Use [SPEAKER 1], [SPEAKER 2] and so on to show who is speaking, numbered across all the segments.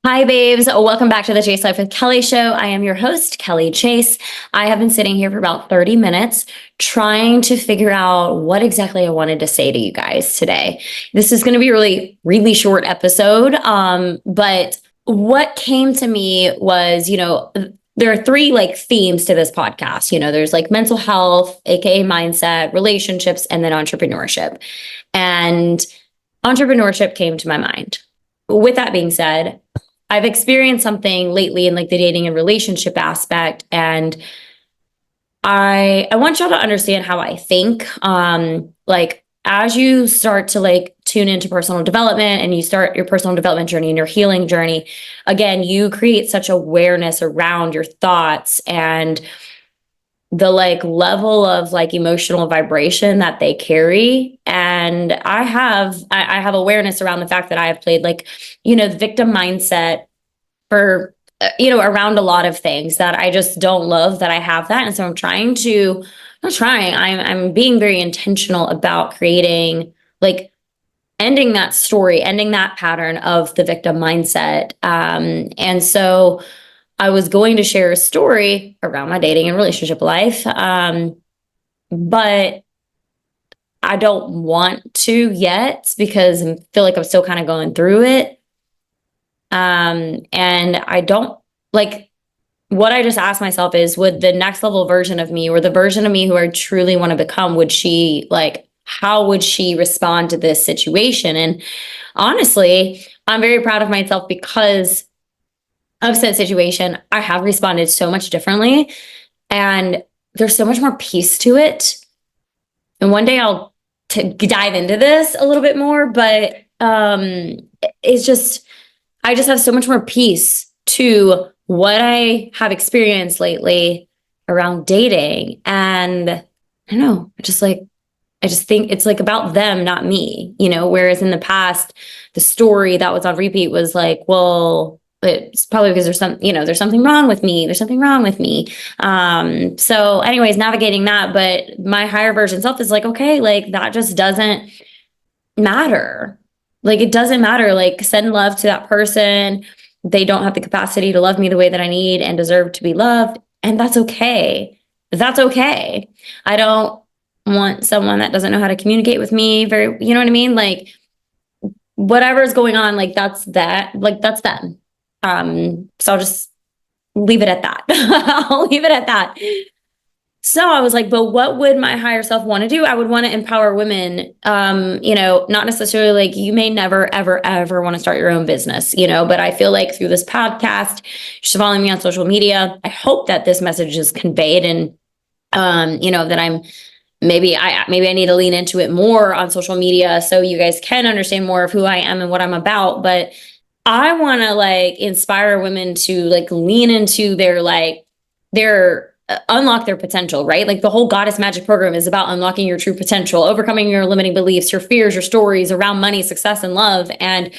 [SPEAKER 1] Hi, babes. Welcome back to the Chase Life with Kelly show. I am your host, Kelly Chase. I have been sitting here for about 30 minutes trying to figure out what exactly I wanted to say to you guys today. This is going to be a really short episode. But what came to me was, there are three themes to this podcast. There's mental health, aka mindset, relationships, and then entrepreneurship. And entrepreneurship came to my mind. With that being said, I've experienced something lately in the dating and relationship aspect, and I want y'all to understand how I think. As you start to tune into personal development and you start your personal development journey and your healing journey, again, you create such awareness around your thoughts and the level of emotional vibration that they carry. And I have awareness around the fact that I have played the victim mindset for around a lot of things that I just don't love that I have that. And so I'm being very intentional about creating ending that story, ending that pattern of the victim mindset. And so I was going to share a story around my dating and relationship life, but I don't want to yet because I feel like I'm still kind of going through it. And I don't what I just asked myself is, would the next level version of me or the version of me who I truly want to become, how would she respond to this situation? And honestly, I'm very proud of myself because of said situation. I have responded so much differently and there's so much more peace to it. And one day I'll dive into this a little bit more, but I just have so much more peace to what I have experienced lately around dating. And I don't know, I just think it's about them, not me, whereas in the past, the story that was on repeat was well, it's probably because there's something wrong with me. There's something wrong with me. So anyways, navigating that, but my higher version self is okay, that just doesn't matter. It doesn't matter. Send love to that person. They don't have the capacity to love me the way that I need and deserve to be loved. And that's okay. That's okay. I don't want someone that doesn't know how to communicate with me you know what I mean? Whatever's going on, that's that, that's them. So I'll just leave it at that. I'll leave it at that. So I was but what would my higher self want to do? I would want to empower women, not necessarily you may never, ever, ever want to start your own business, but I feel through this podcast, just following me on social media, I hope that this message is conveyed and, that I'm maybe I need to lean into it more on social media so you guys can understand more of who I am and what I'm about. But I want to inspire women to lean into their unlock their potential, right? The whole Goddess Magic program is about unlocking your true potential, overcoming your limiting beliefs, your fears, your stories around money, success, and love. And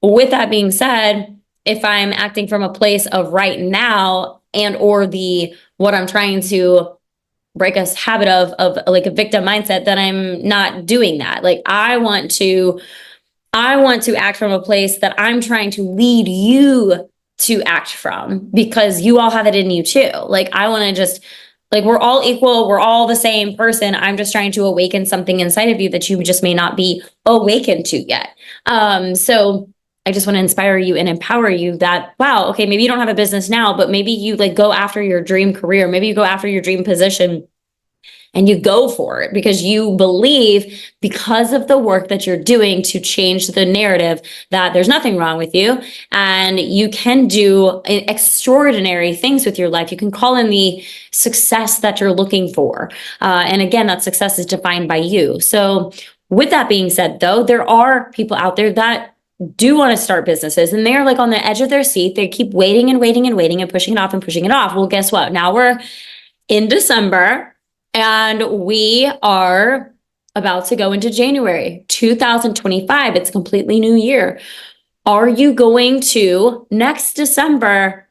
[SPEAKER 1] with that being said, if I'm acting from a place of right now and or what I'm trying to break a habit of a victim mindset, then I'm not doing that. I want to act from a place that I'm trying to lead you to act from, because you all have it in you too. I want to just we're all equal. We're all the same person. I'm just trying to awaken something inside of you that you just may not be awakened to yet. So I just want to inspire you and empower you that, wow, okay, maybe you don't have a business now, but maybe you go after your dream career. Maybe you go after your dream position and you go for it because you believe, because of the work that you're doing to change the narrative, that there's nothing wrong with you and you can do extraordinary things with your life. You can call in the success that you're looking for. And again, that success is defined by you. So with that being said, though, there are people out there that do want to start businesses and they're on the edge of their seat. They keep waiting and waiting and waiting and pushing it off and pushing it off. Well, guess what? Now we're in December. And we are about to go into January 2025. It's a completely new year. Are you going to next December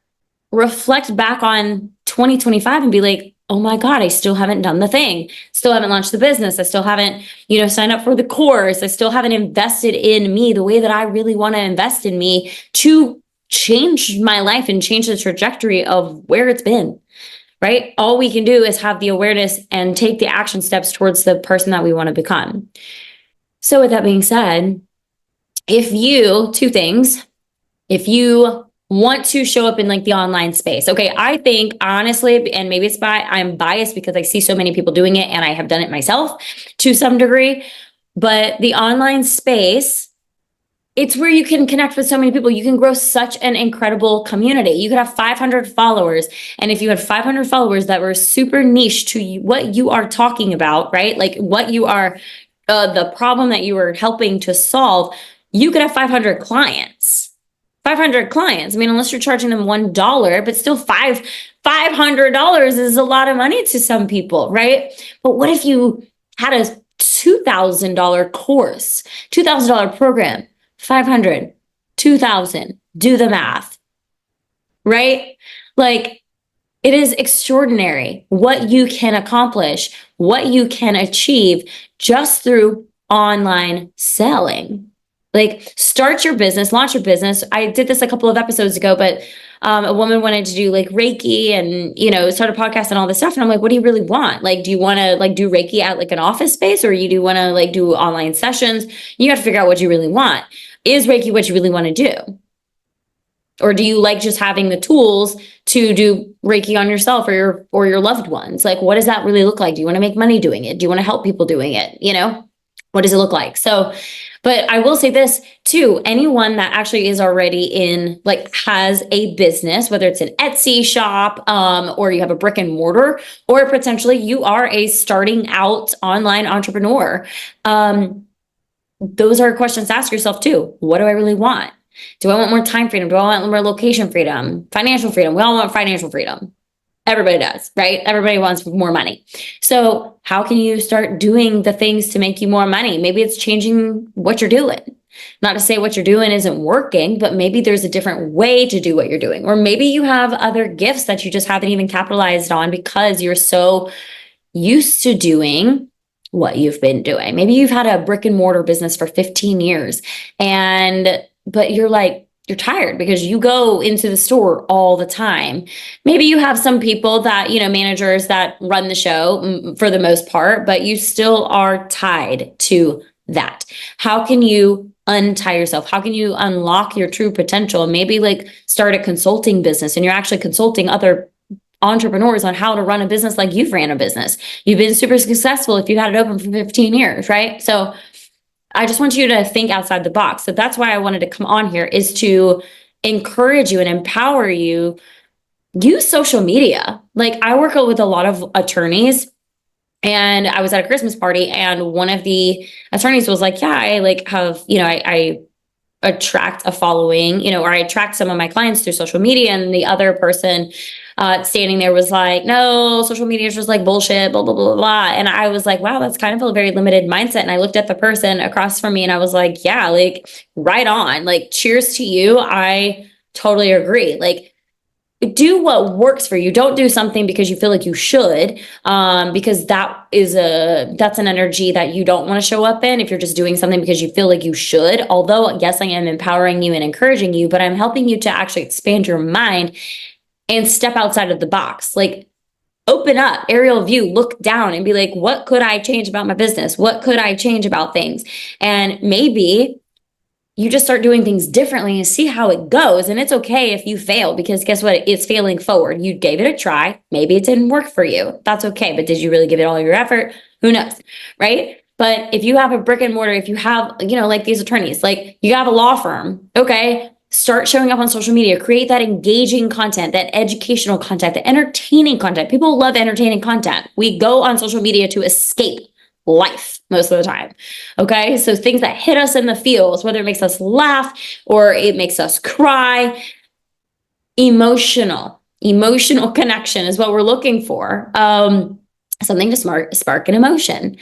[SPEAKER 1] reflect back on 2025 and be oh my God, I still haven't done the thing. Still haven't launched the business. I still haven't, signed up for the course. I still haven't invested in me the way that I really want to invest in me to changed my life and changed the trajectory of where it's been, right? All we can do is have the awareness and take the action steps towards the person that we want to become. So with that being said, two things, if you want to show up in like the online space, okay, I think honestly, and maybe I'm biased because I see so many people doing it and I have done it myself to some degree, but the online space, it's where you can connect with so many people. You can grow such an incredible community. You could have 500 followers. And if you had 500 followers that were super niche to what you are talking about, right? Like what you are, the problem that you are helping to solve, you could have 500 clients. 500 clients. I mean, unless you're charging them $1, but still $500 is a lot of money to some people, right? But what if you had a $2,000 course, $2,000 program? 500, 2,000, do the math, right? Like it is extraordinary what you can accomplish, what you can achieve just through online selling. Like start your business, launch your business. I did this a couple of episodes ago, but a woman wanted to do like Reiki and, start a podcast and all this stuff. And I'm like, what do you really want? Like, do you want to like do Reiki at like an office space, or you do want to like do online sessions? You have to figure out what you really want. Is Reiki what you really want to do? Or do you like just having the tools to do Reiki on yourself or your loved ones? Like, what does that really look like? Do you want to make money doing it? Do you want to help people doing it? What does it look like? So, but I will say this too, anyone that actually is already has a business, whether it's an Etsy shop, or you have a brick and mortar, or potentially you are a starting out online entrepreneur. Those are questions to ask yourself too. What do I really want? Do I want more time freedom? Do I want more location freedom? Financial freedom? We all want financial freedom. Everybody does, right? Everybody wants more money. So how can you start doing the things to make you more money? Maybe it's changing what you're doing. Not to say what you're doing isn't working, but maybe there's a different way to do what you're doing. Or maybe you have other gifts that you just haven't even capitalized on because you're so used to doing what you've been doing. Maybe you've had a brick and mortar business for 15 years but you're tired because you go into the store all the time. Maybe you have some people that, managers that run the show for the most part, but you still are tied to that. How can you untie yourself? How can you unlock your true potential? Maybe like start a consulting business and you're actually consulting other entrepreneurs on how to run a business like you've ran a business. You've been super successful if you've had it open for 15 years, right? So I just want you to think outside the box. So that's why I wanted to come on here, is to encourage you and empower you. Use social media. Like I work with a lot of attorneys, and I was at a Christmas party and one of the attorneys was like, yeah, I attract a following, or I attract some of my clients through social media. And the other person standing there was like, no, social media is just like bullshit, blah, blah, blah, blah. And I was like, wow, that's kind of a very limited mindset. And I looked at the person across from me and I was like, yeah, like right on, like cheers to you. I totally agree. Like do what works for you. Don't do something because you feel like you should, because that's an energy that you don't want to show up in if you're just doing something because you feel like you should. Although, yes, I am empowering you and encouraging you, but I'm helping you to actually expand your mind and step outside of the box. Like open up, aerial view, look down and be like, what could I change about my business? What could I change about things? And maybe you just start doing things differently and see how it goes. And it's okay if you fail, because guess what? It's failing forward. You gave it a try. Maybe it didn't work for you. That's okay. But did you really give it all your effort? Who knows? Right? But if you have a brick and mortar, if you have, like these attorneys, like you have a law firm, okay, start showing up on social media, create that engaging content, that educational content, the entertaining content. People love entertaining content. We go on social media to escape life most of the time. Okay. So things that hit us in the feels, whether it makes us laugh or it makes us cry, emotional connection is what we're looking for. Something to spark an emotion.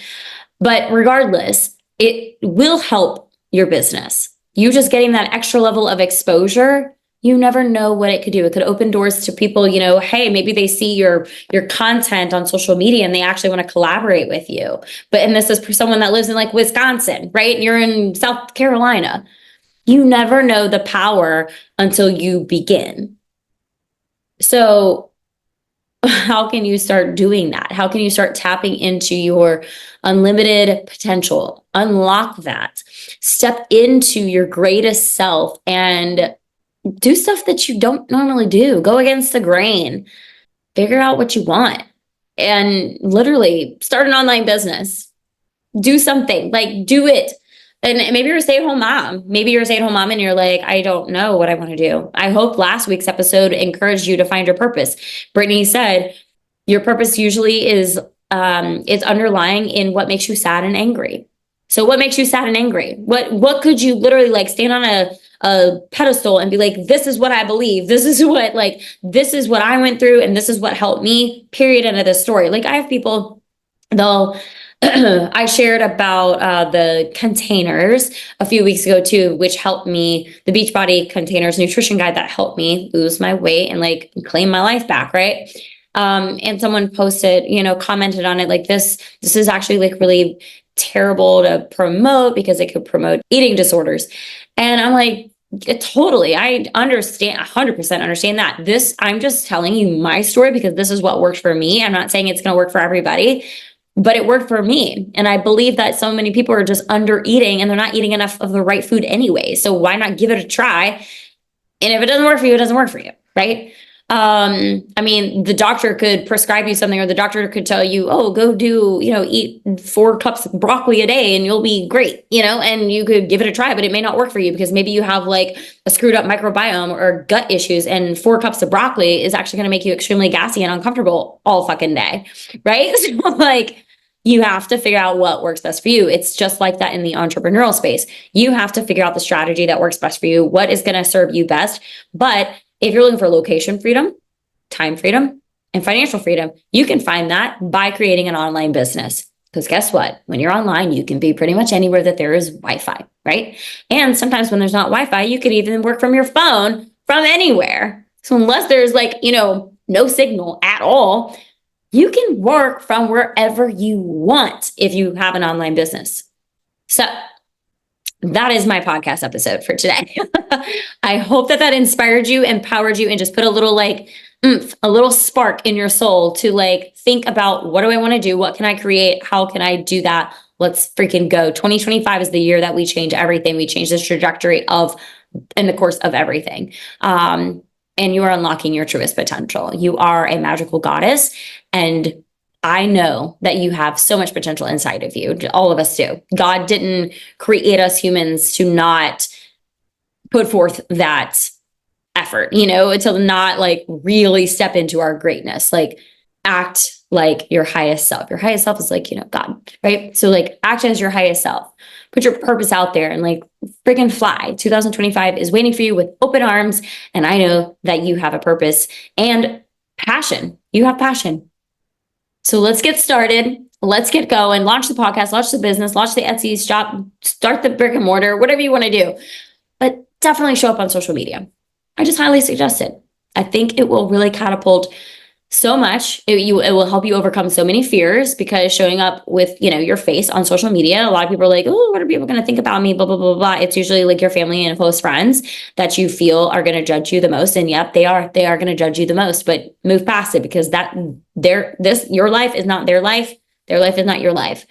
[SPEAKER 1] But regardless, it will help your business. You just getting that extra level of exposure, you never know what it could do. It could open doors to people, hey, maybe they see your content on social media and they actually want to collaborate with you. And this is for someone that lives in like Wisconsin, right? And you're in South Carolina. You never know the power until you begin. So how can you start doing that? How can you start tapping into your unlimited potential? Unlock that. Step into your greatest self and do stuff that you don't normally do. Go against the grain. Figure out what you want. And literally start an online business. Do something, like do it. And maybe you're a stay-at-home mom. Maybe you're a stay-at-home mom and you're like, I don't know what I want to do. I hope last week's episode encouraged you to find your purpose. Brittany said, your purpose usually is it's underlying in what makes you sad and angry. So what makes you sad and angry? What could you literally like stand on a pedestal and be like, this is what I believe. This is what I went through and this is what helped me, period, end of the story. Like I have people, they'll I shared about the containers a few weeks ago too, which helped me, the Beachbody containers nutrition guide that helped me lose my weight and like claim my life back, right? And someone posted, commented on it like this is actually like really terrible to promote because it could promote eating disorders. And I'm like, totally, I understand, 100% understand that. I'm just telling you my story because this is what worked for me. I'm not saying it's going to work for everybody, but it worked for me. And I believe that so many people are just under eating and they're not eating enough of the right food anyway. So why not give it a try? And if it doesn't work for you, it doesn't work for you, right? I mean, the doctor could prescribe you something, or the doctor could tell you, oh, go do, eat 4 cups of broccoli a day and you'll be great, and you could give it a try, but it may not work for you because maybe you have like a screwed up microbiome or gut issues, and 4 cups of broccoli is actually going to make you extremely gassy and uncomfortable all fucking day, right? So like, you have to figure out what works best for you. It's just like that in the entrepreneurial space. You have to figure out the strategy that works best for you, what is going to serve you best. But if you're looking for location freedom, time freedom, and financial freedom, you can find that by creating an online business. Because guess what? When you're online, you can be pretty much anywhere that there is Wi-Fi, right? And sometimes when there's not Wi-Fi, you could even work from your phone from anywhere. So unless there's like, no signal at all, you can work from wherever you want if you have an online business. So that is my podcast episode for today. I hope that inspired you, empowered you, and just put a little like a little spark in your soul to like think about, what do I want to do? What can I create? How can I do that? Let's freaking go. 2025 is the year that we change everything. We change the trajectory in the course of everything. And you are unlocking your truest potential. You are a magical goddess, and I know that you have so much potential inside of you. All of us do. God didn't create us humans to not put forth that effort, to not like really step into our greatness, like act like your highest self. Your highest self is like, God, right? So like act as your highest self. Put your purpose out there and like freaking fly. 2025 is waiting for you with open arms. And I know that you have a purpose and passion. You have passion. So let's get started. Let's get going. Launch the podcast, launch the business, launch the Etsy shop, start the brick and mortar, whatever you want to do. But definitely show up on social media. I just highly suggest it. I think it will really catapult so much. It will help you overcome so many fears, because showing up with, your face on social media, a lot of people are like, oh, what are people going to think about me? Blah, blah, blah, blah. It's usually like your family and close friends that you feel are going to judge you the most. And yep, they are going to judge you the most, but move past it, because your life is not their life. Their life is not your life.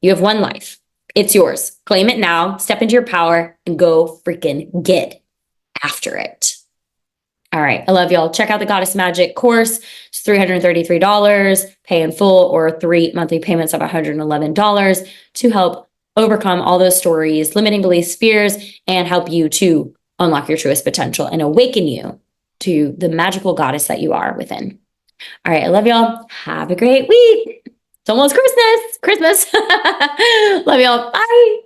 [SPEAKER 1] You have one life. It's yours. Claim it now, step into your power, and go freaking get after it. All right. I love y'all. Check out the Goddess Magic course. It's $333, pay in full, or 3 monthly payments of $111 to help overcome all those stories, limiting beliefs, fears, and help you to unlock your truest potential and awaken you to the magical goddess that you are within. All right. I love y'all. Have a great week. It's almost Christmas. Love y'all. Bye.